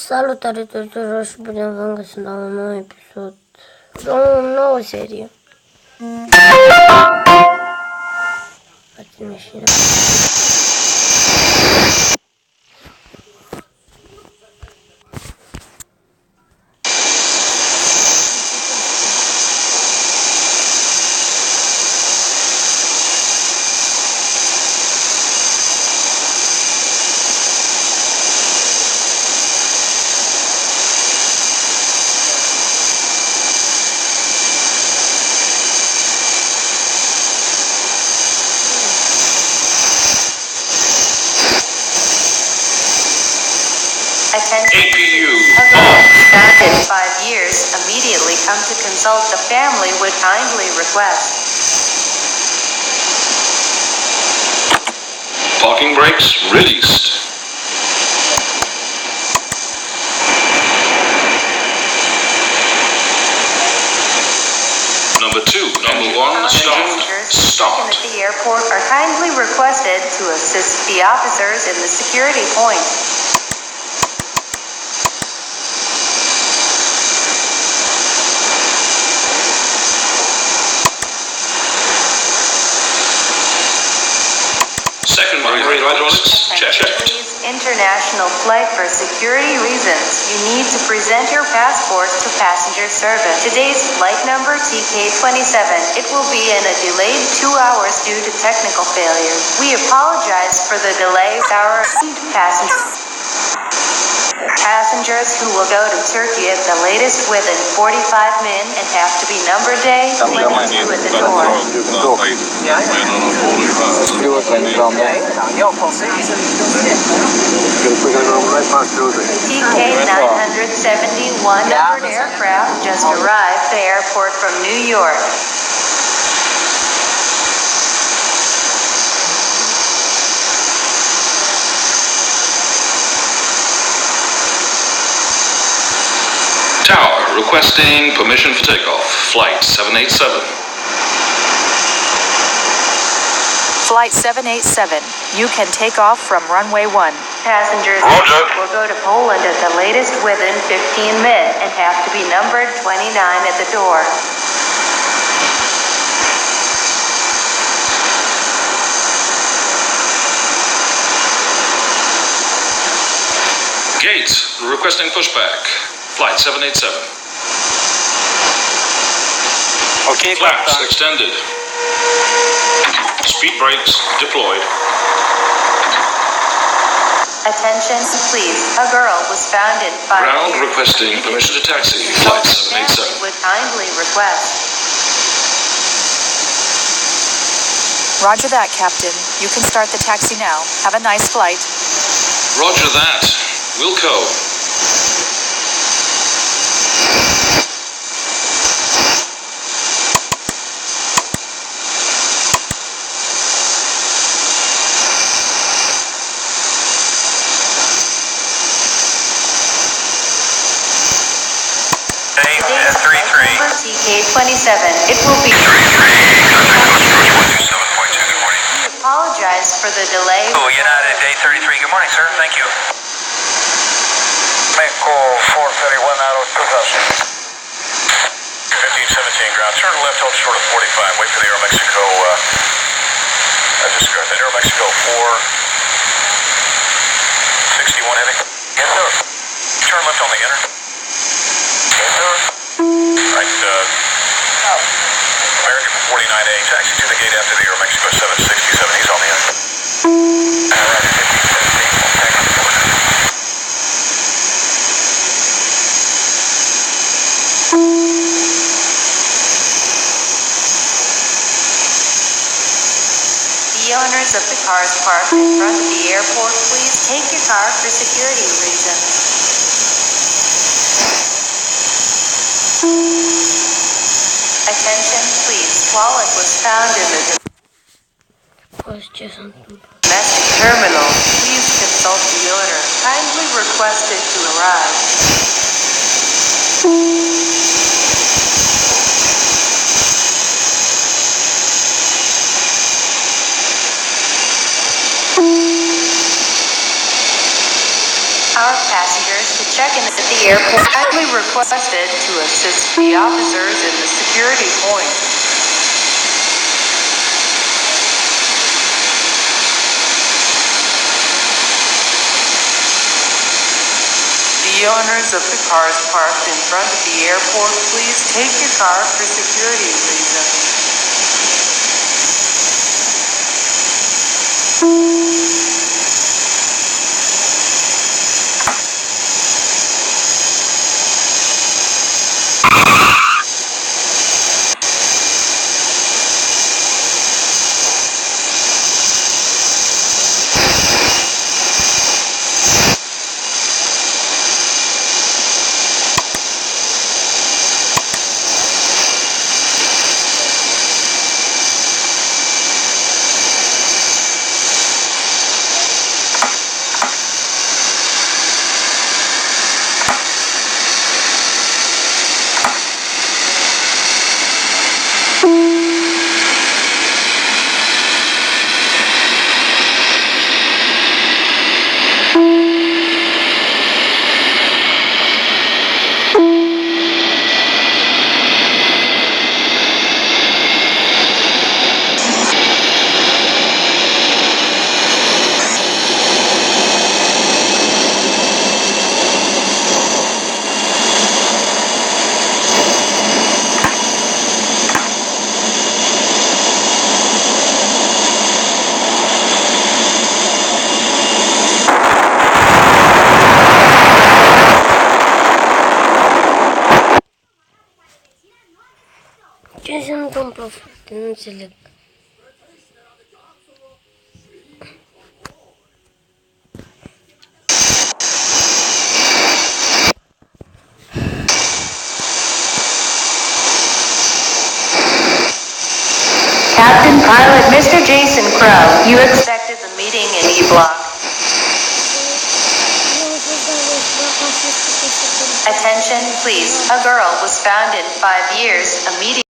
Salutare tuturor și bine v-am găsit la un nou episod, o nouă serie. Faceți-mi și APU back in 5 years immediately come to consult the family with kindly request. Parking brakes released. Number 2, number 1, start. At the airport are kindly requested to assist the officers in the security point. Second hydraulics checked. International flight for security reasons. You need to present your passports to passenger service. Today's flight number TK27. It will be in a delayed 2 hours due to technical failure. We apologize for the delay. Our passengers who will go to Turkey at the latest within 45 minutes and have to be numbered day 22 at the door. TK971 numbered aircraft just arrived at the airport from New York. Tower requesting permission for takeoff. Flight 787. Flight 787, you can take off from runway 1. Passengers will go to Poland at the latest within 15 minutes and have to be numbered 29 at the door. Gate requesting pushback. Flight 787. Okay, Flaps extended. Speed brakes deployed. Attention, please. A girl was found in 5 Ground years. requesting permission to taxi. Flight 787. Would kindly request. Roger that, Captain. You can start the taxi now. Have a nice flight. Roger that. Wilco. TK27. It will be. We apologize for the delay. United Day 33. Good morning, sir. Thank you. Mexico 431 out of 2000. 1517 ground. Turn left, hold short of 45. Wait for the Aeromexico. Discard that. Aeromexico 461 heavy. Yes, sir. Turn left on the inner. Yes, sir. Right, American 49A, taxi to the gate after the Aeromexico 767, he's on the end. Alright, 1517, we'll taxi to the The owners of the cars parked in front of the airport, please take your car for security reasons. Attention, please. Wallet was found in the domestic terminal. Please consult the owner. Kindly requested to arrive. our passengers to check in at the airport. Kindly requested to assist the officers in the security point. The owners of the cars parked in front of the airport, please take your car for security reasons. Ce se întâmplă, frate? Nu înțeleg. Captain Pilot Mr. Jason Crow, you expected the meeting in E-Block. Attention, please. A girl was found in 5 years. A meeting